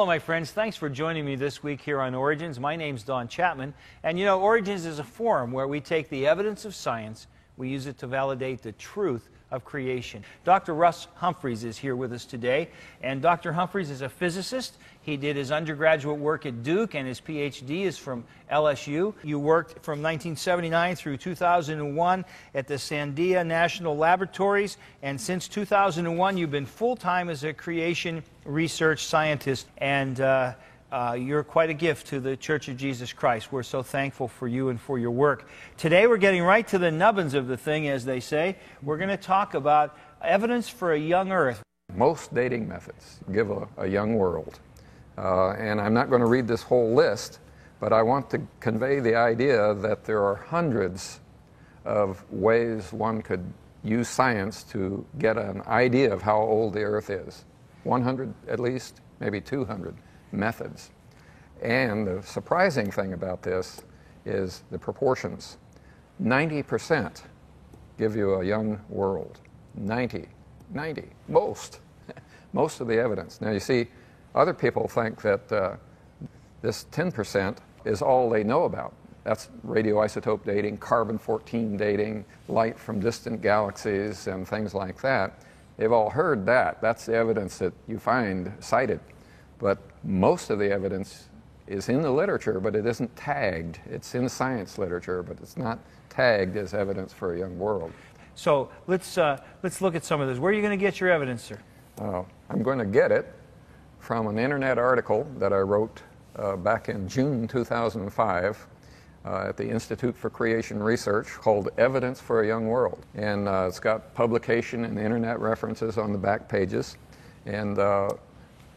Hello, my friends. Thanks for joining me this week here on Origins. My name's Don Chapman, and you know, Origins is a forum where we take the evidence of science, we use it to validate the truth of creation. Dr. Russ Humphreys is here with us today, and Dr. Humphreys is a physicist. He did his undergraduate work at Duke, and his PhD is from LSU. You worked from 1979 through 2001 at the Sandia National Laboratories, and since 2001 you've been full-time as a creation research scientist, and you're quite a gift to the Church of Jesus Christ. We're so thankful for you and for your work. Today we're getting right to the nubbins of the thing, as they say. We're going to talk about evidence for a young Earth. Most dating methods give a young world. And I'm not going to read this whole list, but I want to convey the idea that there are hundreds of ways one could use science to get an idea of how old the Earth is. 100 at least, maybe 200 methods. And the surprising thing about this is the proportions. 90% give you a young world. 90, most of the evidence. Now you see, other people think that this 10% is all they know about. That's radioisotope dating, carbon-14 dating, light from distant galaxies, and things like that. They've all heard that. That's the evidence that you find cited. But most of the evidence is in the literature, but it isn't tagged. It's in science literature, but it's not tagged as evidence for a young world. So let's look at some of this. Where are you going to get your evidence, sir? I'm going to get it from an internet article that I wrote back in June 2005 at the Institute for Creation Research called Evidence for a Young World. And it's got publication and internet references on the back pages. And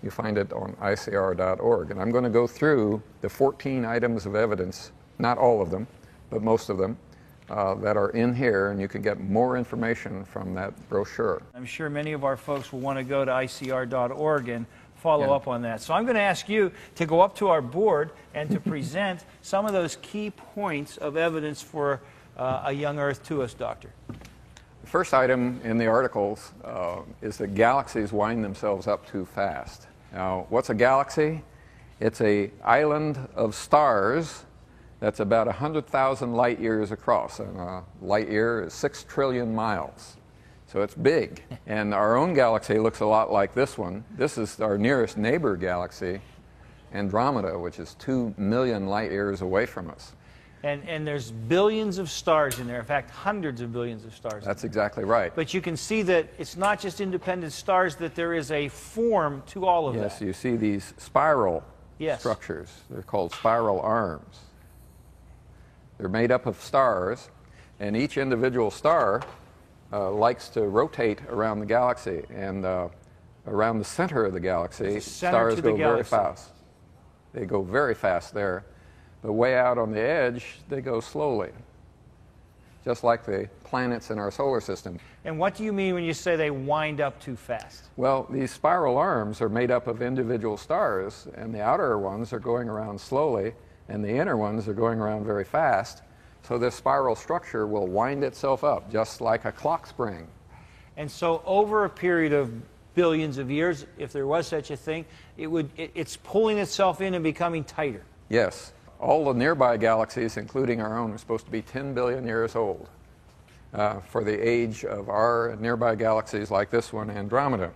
you find it on ICR.org. And I'm going to go through the 14 items of evidence, not all of them, but most of them, that are in here, and you can get more information from that brochure. I'm sure many of our folks will want to go to ICR.org and follow up on that. So I'm going to ask you to go up to our board and to present some of those key points of evidence for a young Earth to us, Doctor. The first item in the articles is that galaxies wind themselves up too fast. Now, what's a galaxy? It's an island of stars that's about 100,000 light years across, and a light year is 6 trillion miles. So it's big. And our own galaxy looks a lot like this one. This is our nearest neighbor galaxy, Andromeda, which is 2 million light years away from us. And there's billions of stars in there, in fact, hundreds of billions of stars. That's exactly right. But you can see that it's not just independent stars, that there is a form to all of that. Yes, you see these spiral structures. They're called spiral arms. They're made up of stars, and each individual star likes to rotate around the galaxy. And around the center of the galaxy, stars go very fast. They go very fast there. But way out on the edge, they go slowly, just like the planets in our solar system. And what do you mean when you say they wind up too fast? Well, these spiral arms are made up of individual stars, and the outer ones are going around slowly, and the inner ones are going around very fast. So this spiral structure will wind itself up, just like a clock spring. And so over a period of billions of years, if there was such a thing, it's pulling itself in and becoming tighter. Yes. All the nearby galaxies, including our own, are supposed to be 10 billion years old for the age of our nearby galaxies like this one, Andromeda.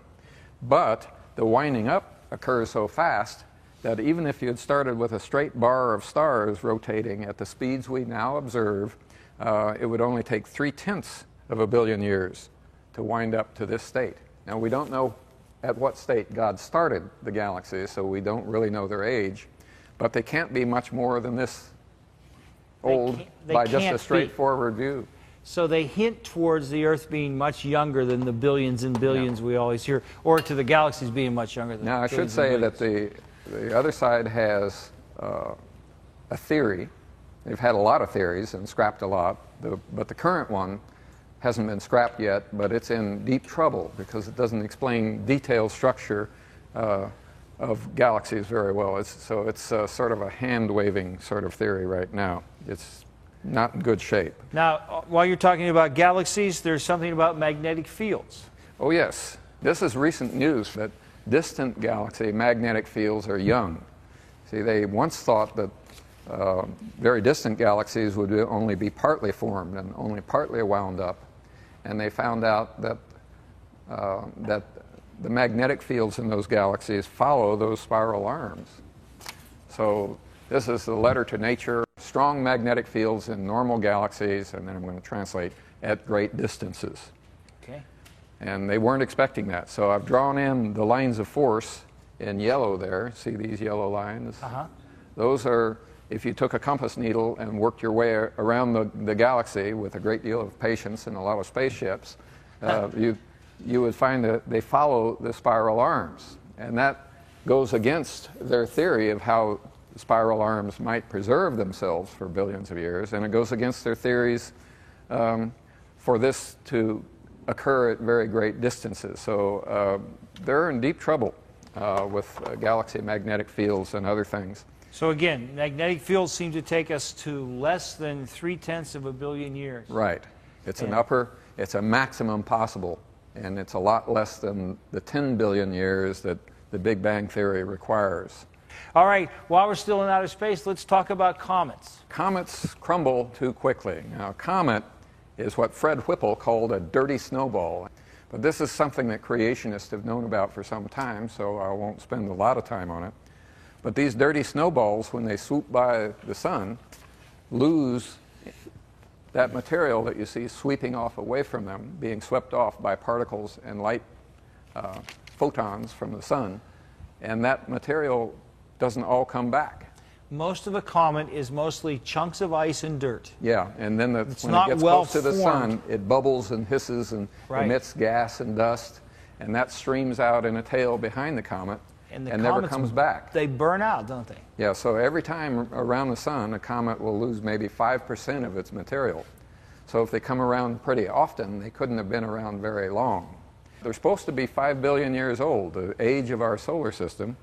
But the winding up occurs so fast that even if you had started with a straight bar of stars rotating at the speeds we now observe, it would only take 3/10 of a billion years to wind up to this state. Now, we don't know at what state God started the galaxies, so we don't really know their age. But they can't be much more than this old by just a straightforward view. So they hint towards the Earth being much younger than the billions and billions we always hear, or to the galaxies being much younger than Now, I should say that the other side has a theory. They've had a lot of theories and scrapped a lot, but the current one hasn't been scrapped yet, but it's in deep trouble because it doesn't explain detailed structure of galaxies very well. It's sort of a hand-waving sort of theory right now. It's not in good shape. Now, while you're talking about galaxies, there's something about magnetic fields. Oh yes, this is recent news that distant galaxy magnetic fields are young. See, they once thought that very distant galaxies would only be partly formed and only partly wound up, and they found out that that the magnetic fields in those galaxies follow those spiral arms. So this is the letter to nature: strong magnetic fields in normal galaxies, and then I'm going to translate at great distances. Okay. And they weren't expecting that. So I've drawn in the lines of force in yellow there. See these yellow lines? Uh-huh. Those are, if you took a compass needle and worked your way around the galaxy with a great deal of patience and a lot of spaceships, you would find that they follow the spiral arms. And that goes against their theory of how spiral arms might preserve themselves for billions of years, and it goes against their theories for this to occur at very great distances. So they're in deep trouble with galaxy magnetic fields and other things. So again, magnetic fields seem to take us to less than 0.3 of a billion years. Right. It's it's a maximum possible, and it's a lot less than the 10 billion years that the Big Bang Theory requires. All right, while we're still in outer space, let's talk about comets. Comets crumble too quickly. Now, a comet is what Fred Whipple called a dirty snowball. But this is something that creationists have known about for some time, so I won't spend a lot of time on it. But these dirty snowballs, when they swoop by the sun, lose that material that you see sweeping off away from them, being swept off by particles and light photons from the sun, and that material doesn't all come back. Most of a comet is mostly chunks of ice and dirt. Yeah, and then when it gets close to the sun, it bubbles and hisses and emits gas and dust, and that streams out in a tail behind the comet and never comes back. They burn out, don't they? Yeah, so every time around the sun, a comet will lose maybe 5% of its material. So if they come around pretty often, they couldn't have been around very long. They're supposed to be 5 billion years old, the age of our solar system,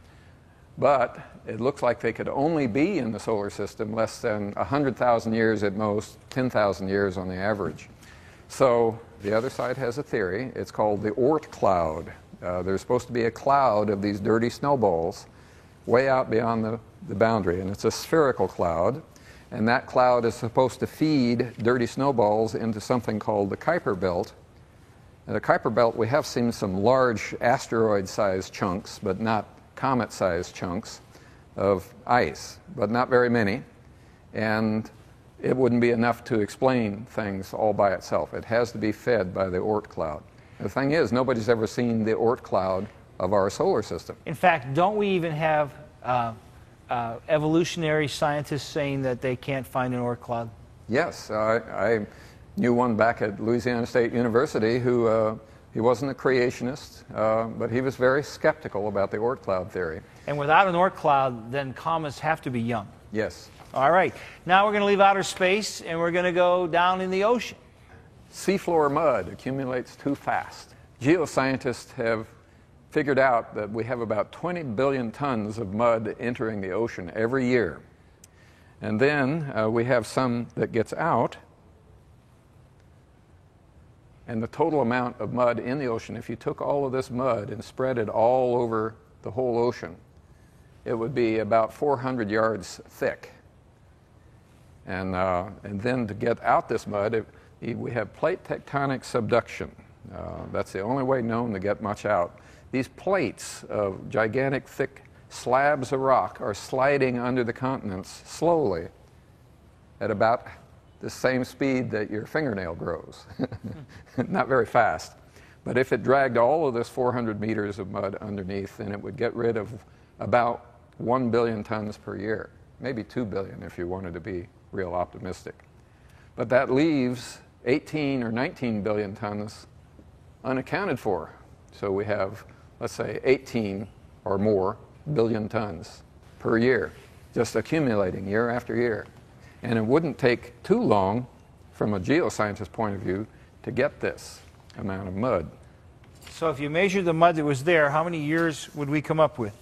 but it looks like they could only be in the solar system less than 100,000 years at most, 10,000 years on the average. So the other side has a theory. It's called the Oort cloud. There's supposed to be a cloud of these dirty snowballs way out beyond the boundary, and it's a spherical cloud, and that cloud is supposed to feed dirty snowballs into something called the Kuiper Belt. In the Kuiper Belt, we have seen some large asteroid-sized chunks, but not comet-sized chunks of ice, but not very many, and it wouldn't be enough to explain things all by itself. It has to be fed by the Oort cloud. The thing is, nobody's ever seen the Oort cloud of our solar system. In fact, don't we even have evolutionary scientists saying that they can't find an Oort cloud? Yes, I knew one back at Louisiana State University who he wasn't a creationist, but he was very skeptical about the Oort cloud theory. And without an Oort cloud, then comets have to be young. Yes. All right. Now we're going to leave outer space, and we're going to go down in the ocean. Seafloor mud accumulates too fast. Geoscientists have figured out that we have about 20 billion tons of mud entering the ocean every year. And then we have some that gets out. And the total amount of mud in the ocean, if you took all of this mud and spread it all over the whole ocean, it would be about 400 yards thick. And then to get out this mud, we have plate tectonic subduction. That's the only way known to get much out. These plates of gigantic, thick slabs of rock are sliding under the continents slowly at about the same speed that your fingernail grows. Not very fast. But if it dragged all of this 400 meters of mud underneath, then it would get rid of about 1 billion tons per year. Maybe 2 billion if you wanted to be real optimistic. But that leaves 18 or 19 billion tons unaccounted for. So we have, let's say, 18 or more billion tons per year, just accumulating year after year. And it wouldn't take too long, from a geoscientist's point of view, to get this amount of mud. So if you measure the mud that was there, how many years would we come up with?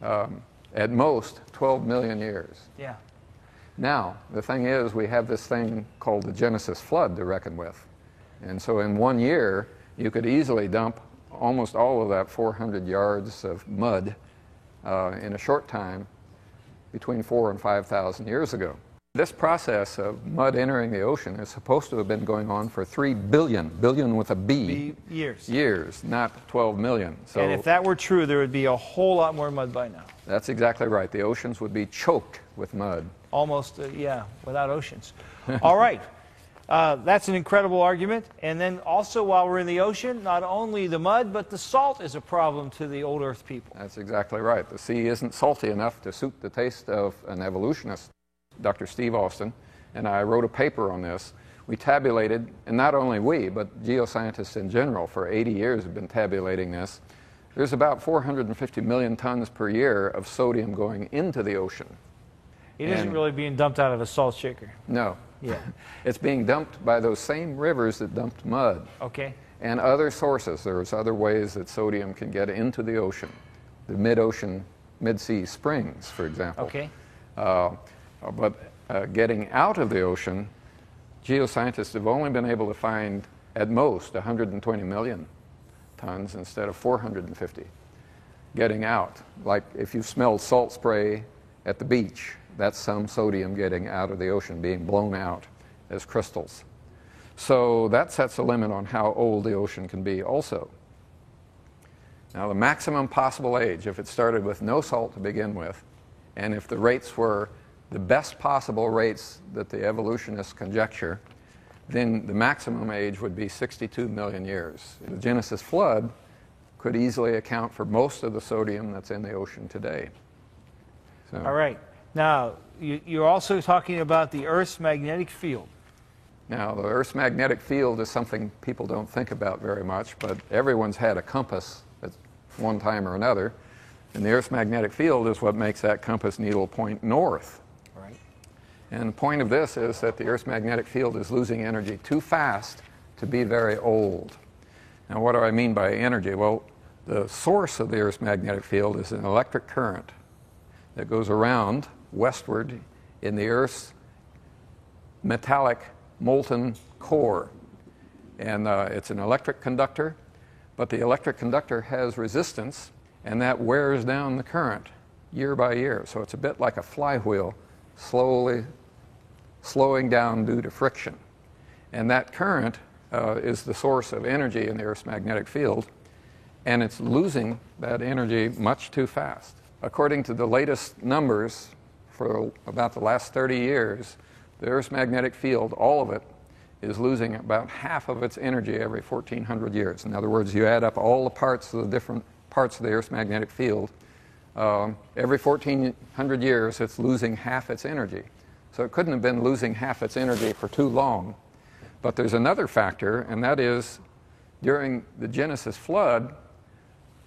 At most, 12 million years. Yeah. Now, the thing is, we have this thing called the Genesis flood to reckon with. And so in 1 year, you could easily dump almost all of that 400 yards of mud in a short time between 4,000 and 5,000 years ago. This process of mud entering the ocean is supposed to have been going on for 3 billion, billion with a B, years, not 12 million. So, and if that were true, there would be a whole lot more mud by now. That's exactly right. The oceans would be choked with mud. Almost, yeah, without oceans. All right. That's an incredible argument. And then also, while we're in the ocean, not only the mud, but the salt is a problem to the old Earth people. That's exactly right. The sea isn't salty enough to suit the taste of an evolutionist. Dr. Steve Austin and I wrote a paper on this. We tabulated, and not only we, but geoscientists in general for 80 years have been tabulating this. There's about 450 million tons per year of sodium going into the ocean. It isn't really being dumped out of a salt shaker. No. Yeah. It's being dumped by those same rivers that dumped mud. Okay. And other sources. There's other ways that sodium can get into the ocean. The mid-ocean, mid-sea springs, for example. Okay. But getting out of the ocean, geoscientists have only been able to find at most 120 million tons instead of 450 getting out. Like if you smelled salt spray at the beach, that's some sodium getting out of the ocean, being blown out as crystals. So that sets a limit on how old the ocean can be also. Now the maximum possible age, if it started with no salt to begin with, and if the rates were the best possible rates that the evolutionists conjecture, then the maximum age would be 62 million years. The Genesis flood could easily account for most of the sodium that's in the ocean today. So. All right. Now, you're also talking about the Earth's magnetic field. Now, the Earth's magnetic field is something people don't think about very much, but everyone's had a compass at one time or another. And the Earth's magnetic field is what makes that compass needle point north. Right. And the point of this is that the Earth's magnetic field is losing energy too fast to be very old. Now, what do I mean by energy? Well, the source of the Earth's magnetic field is an electric current that goes around westward in the Earth's metallic molten core. And it's an electric conductor, but the electric conductor has resistance, and that wears down the current year by year. So it's a bit like a flywheel, slowly slowing down due to friction. And that current is the source of energy in the Earth's magnetic field, and it's losing that energy much too fast. According to the latest numbers for about the last 30 years, the Earth's magnetic field, all of it, is losing about half of its energy every 1,400 years. In other words, you add up all the parts of the different parts of the Earth's magnetic field, every 1,400 years it's losing half its energy. So it couldn't have been losing half its energy for too long. But there's another factor, and that is during the Genesis flood,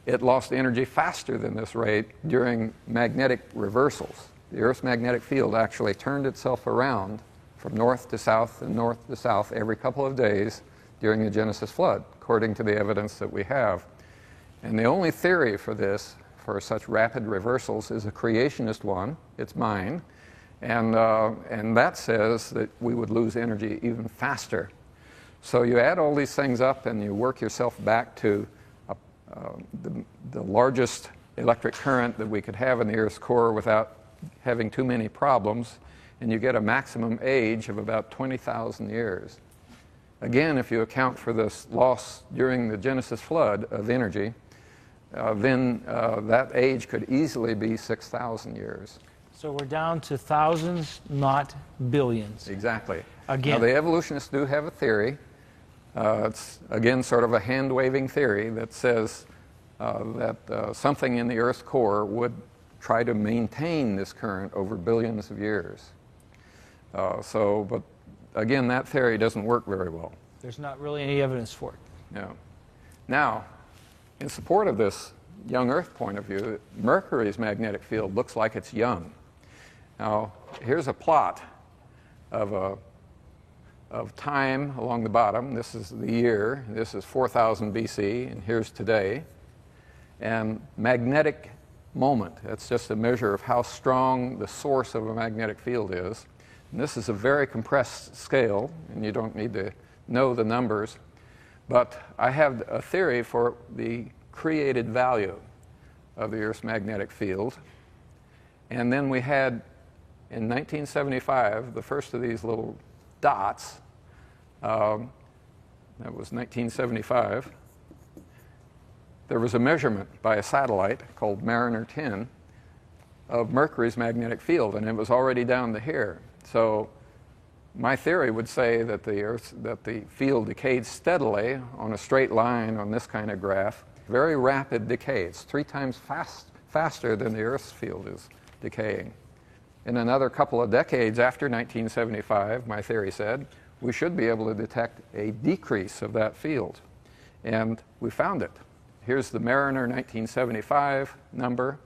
it lost energy faster than this rate during magnetic reversals. The Earth's magnetic field actually turned itself around from north to south and north to south every couple of days during the Genesis flood, according to the evidence that we have. And the only theory for this, for such rapid reversals, is a creationist one. It's mine. And that says that we would lose energy even faster. So you add all these things up and you work yourself back to the largest electric current that we could have in the Earth's core without having too many problems, and you get a maximum age of about 20,000 years. Again, if you account for this loss during the Genesis flood of energy, then that age could easily be 6,000 years. So we're down to thousands, not billions. Exactly. Again. Now, the evolutionists do have a theory. It's, again, sort of a hand-waving theory that says that something in the Earth's core would try to maintain this current over billions of years. But again, that theory doesn't work very well. There's not really any evidence for it. No. Now, in support of this young Earth point of view, Mercury's magnetic field looks like it's young. Now, here's a plot of time along the bottom. This is the year. This is 4000 BC, and here's today. And magnetic moment, that's just a measure of how strong the source of a magnetic field is. And this is a very compressed scale, and you don't need to know the numbers. But I have a theory for the created value of the Earth's magnetic field. And then we had, in 1975, the first of these little dots. That was 1975. There was a measurement by a satellite called Mariner 10 of Mercury's magnetic field, and it was already down to here. So my theory would say that the field decayed steadily on a straight line on this kind of graph. Very rapid decay. It's 3 times faster than the Earth's field is decaying. In another couple of decades after 1975, my theory said, we should be able to detect a decrease of that field. And we found it. Here's the Mariner 1975 number,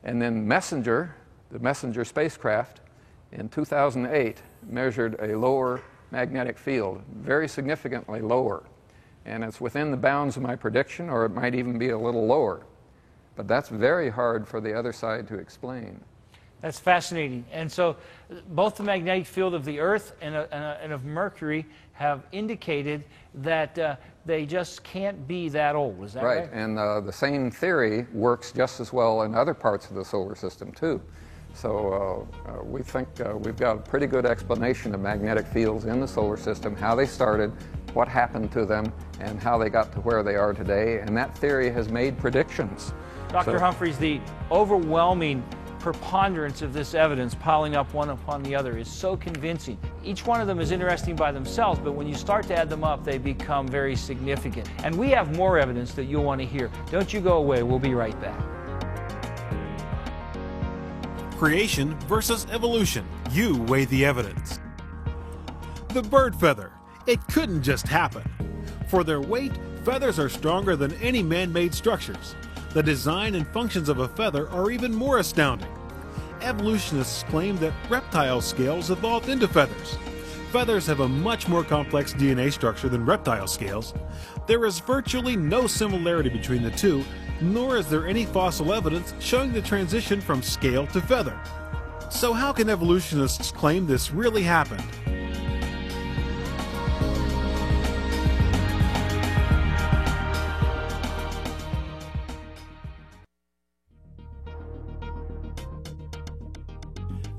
and then Messenger, the Messenger spacecraft, in 2008 measured a lower magnetic field, very significantly lower. And it's within the bounds of my prediction, or it might even be a little lower. But that's very hard for the other side to explain. That's fascinating. And so both the magnetic field of the Earth and of Mercury have indicated that they just can't be that old. Is that right? Right. And the same theory works just as well in other parts of the solar system, too. So we think we've got a pretty good explanation of magnetic fields in the solar system, how they started, what happened to them, and how they got to where they are today. And that theory has made predictions. Dr. Humphreys, the overwhelming preponderance of this evidence piling up one upon the other is so convincing. Each one of them is interesting by themselves, but when you start to add them up, they become very significant. And we have more evidence that you'll want to hear. Don't you go away. We'll be right back. Creation versus evolution. You weigh the evidence. The bird feather. It couldn't just happen. For their weight, feathers are stronger than any man-made structures. The design and functions of a feather are even more astounding. Evolutionists claim that reptile scales evolved into feathers. Feathers have a much more complex DNA structure than reptile scales. There is virtually no similarity between the two, nor is there any fossil evidence showing the transition from scale to feather. So how can evolutionists claim this really happened?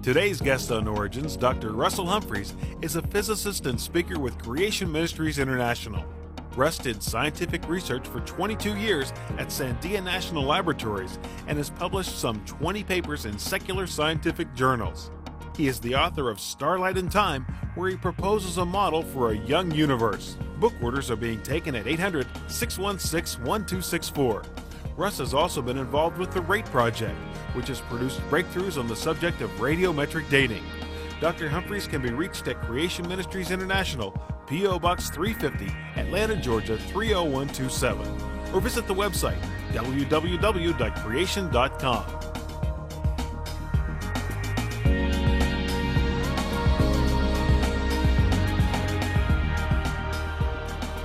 Today's guest on Origins, Dr. Russell Humphreys, is a physicist and speaker with Creation Ministries International. Russ did scientific research for 22 years at Sandia National Laboratories and has published some 20 papers in secular scientific journals. He is the author of Starlight in Time, where he proposes a model for a young universe. Book orders are being taken at 800-616-1264. Russ has also been involved with the RATE Project, which has produced breakthroughs on the subject of radiometric dating. Dr. Humphreys can be reached at Creation Ministries International, P.O. Box 350, Atlanta, Georgia 30127, or visit the website www.creation.com.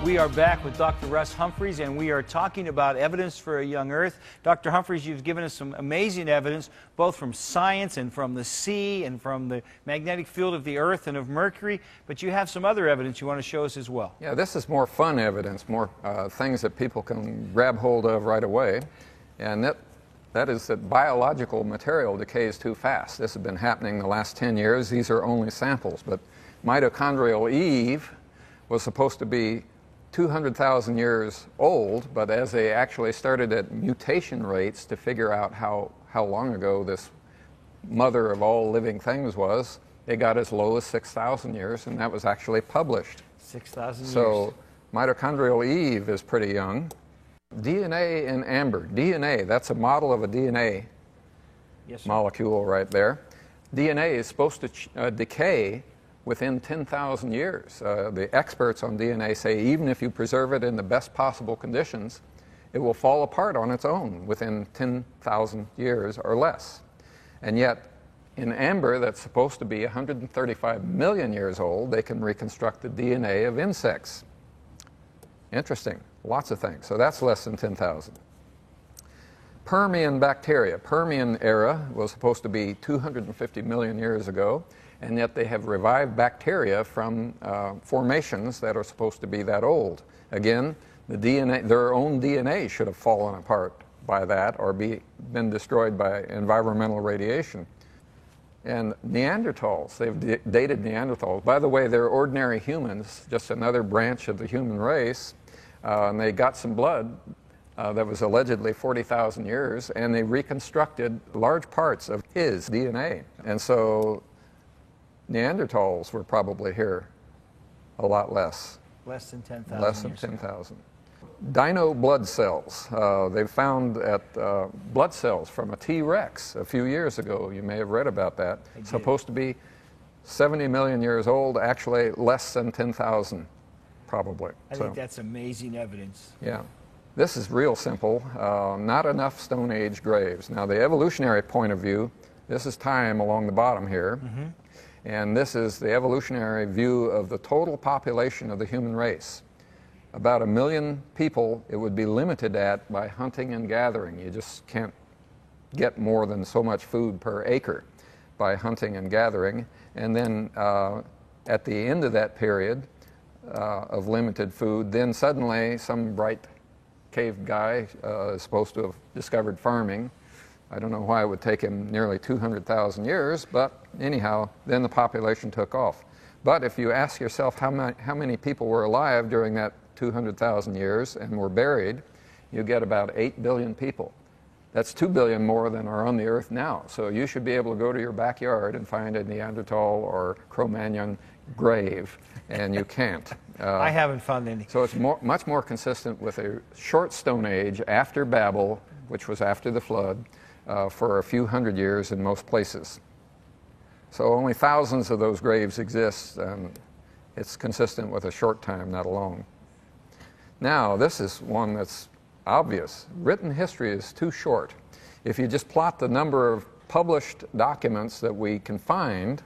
We are back with Dr. Russ Humphreys, and we are talking about evidence for a young Earth. Dr. Humphreys, you've given us some amazing evidence, both from science and from the sea and from the magnetic field of the Earth and of Mercury, but you have some other evidence you want to show us as well. Yeah, this is more fun evidence, more things that people can grab hold of right away, and that is that biological material decays too fast. This has been happening the last 10 years. These are only samples, but mitochondrial Eve was supposed to be 200,000 years old, but as they actually started at mutation rates to figure out how long ago this mother of all living things was, they got as low as 6,000 years, and that was actually published. 6,000 years. So mitochondrial Eve is pretty young. DNA in amber. DNA, that's a model of a DNA molecule right there. DNA is supposed to decay within 10,000 years. The experts on DNA say even if you preserve it in the best possible conditions, it will fall apart on its own within 10,000 years or less. And yet, in amber, that's supposed to be 135 million years old, they can reconstruct the DNA of insects. Interesting. Lots of things. So that's less than 10,000. Permian bacteria. Permian era was supposed to be 250 million years ago, and yet they have revived bacteria from formations that are supposed to be that old. Again, The DNA, their own DNA should have fallen apart by that or been destroyed by environmental radiation. And Neanderthals, they've dated Neanderthals. By the way, they're ordinary humans, just another branch of the human race. And they got some blood that was allegedly 40,000 years, and they reconstructed large parts of his DNA. And so Neanderthals were probably here a lot less. Less than 10,000 Less than 10,000. Dino blood cells. They found at blood cells from a T-Rex a few years ago. You may have read about that. Supposed to be 70 million years old, actually less than 10,000, probably. I think that's amazing evidence. Yeah. This is real simple. Not enough Stone Age graves. Now, the evolutionary point of view, this is time along the bottom here. And this is the evolutionary view of the total population of the human race. About 1 million people it would be limited at by hunting and gathering. You just can't get more than so much food per acre by hunting and gathering. And then at the end of that period of limited food, then suddenly some bright cave guy is supposed to have discovered farming. I don't know why it would take him nearly 200,000 years, but anyhow, then the population took off. But if you ask yourself how many people were alive during that 200,000 years and were buried, you get about 8 billion people. That's 2 billion more than are on the earth now. So you should be able to go to your backyard and find a Neanderthal or Cro-Magnon grave, and you can't. I haven't found any. So it's much more consistent with a short Stone Age after Babel, which was after the flood, for a few hundred years in most places. So only thousands of those graves exist, and it's consistent with a short time, not a long. Now, this is one that's obvious. Written history is too short. If you just plot the number of published documents that we can find,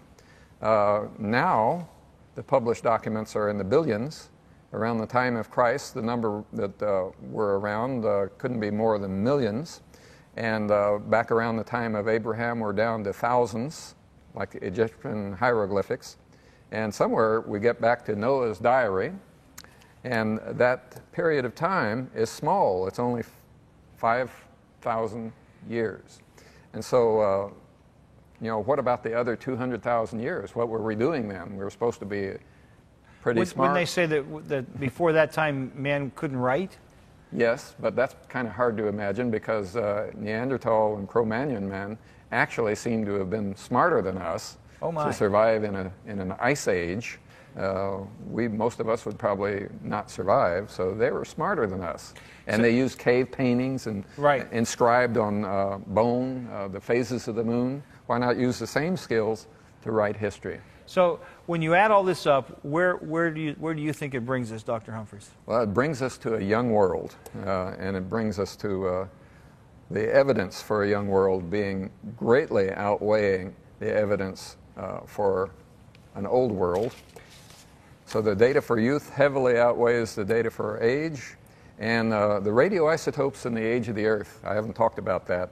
now the published documents are in the billions. Around the time of Christ, the number that were around couldn't be more than millions. And back around the time of Abraham, we're down to thousands, like Egyptian hieroglyphics. And somewhere we get back to Noah's diary, and that period of time is small. It's only 5,000 years. And so, you know, what about the other 200,000 years? What were we doing then? We were supposed to be pretty smart. Wouldn't they say that before that time man couldn't write? Yes, but that's kind of hard to imagine because Neanderthal and Cro-Magnon men actually seem to have been smarter than us to survive in an ice age. Most of us would probably not survive, so they were smarter than us. And they used cave paintings and inscribed on bone the phases of the moon. Why not use the same skills to write history? So when you add all this up, where do you think it brings us, Dr. Humphreys? Well, it brings us to a young world, and it brings us to the evidence for a young world being greatly outweighing the evidence for an old world. So the data for youth heavily outweighs the data for age, and the radioisotopes in the age of the Earth, I haven't talked about that,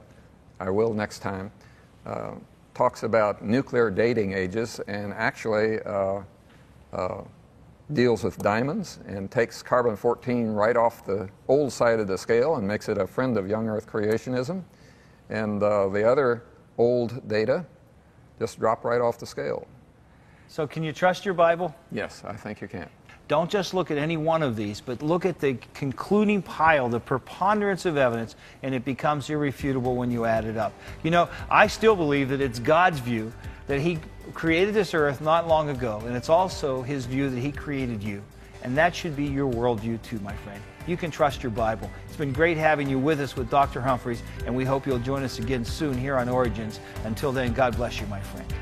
I will next time, talks about nuclear dating ages and actually deals with diamonds and takes carbon-14 right off the old side of the scale and makes it a friend of young Earth creationism. And the other old data just drop right off the scale. So can you trust your Bible? Yes, I think you can. Don't just look at any one of these, but look at the concluding pile, the preponderance of evidence, and it becomes irrefutable when you add it up. You know, I still believe that it's God's view that He created this earth not long ago, and it's also His view that He created you. And that should be your worldview too, my friend. You can trust your Bible. It's been great having you with us with Dr. Humphreys, and we hope you'll join us again soon here on Origins. Until then, God bless you, my friend.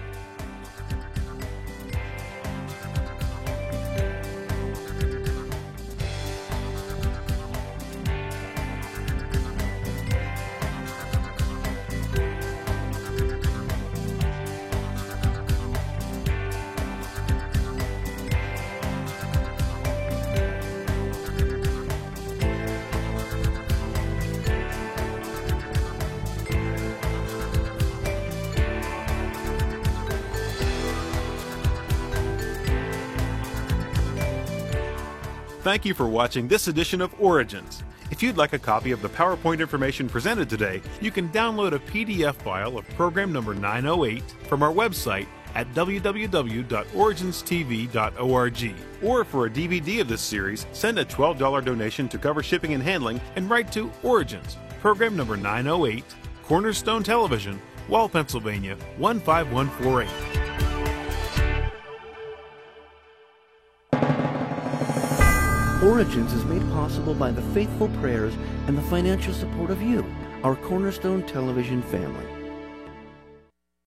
Thank you for watching this edition of Origins. If you'd like a copy of the PowerPoint information presented today, you can download a PDF file of program number 908 from our website at www.originstv.org. Or for a DVD of this series, send a $12 donation to cover shipping and handling and write to Origins, program number 908, Cornerstone Television, Wall, Pennsylvania 15148. Origins is made possible by the faithful prayers and the financial support of you, our Cornerstone Television family.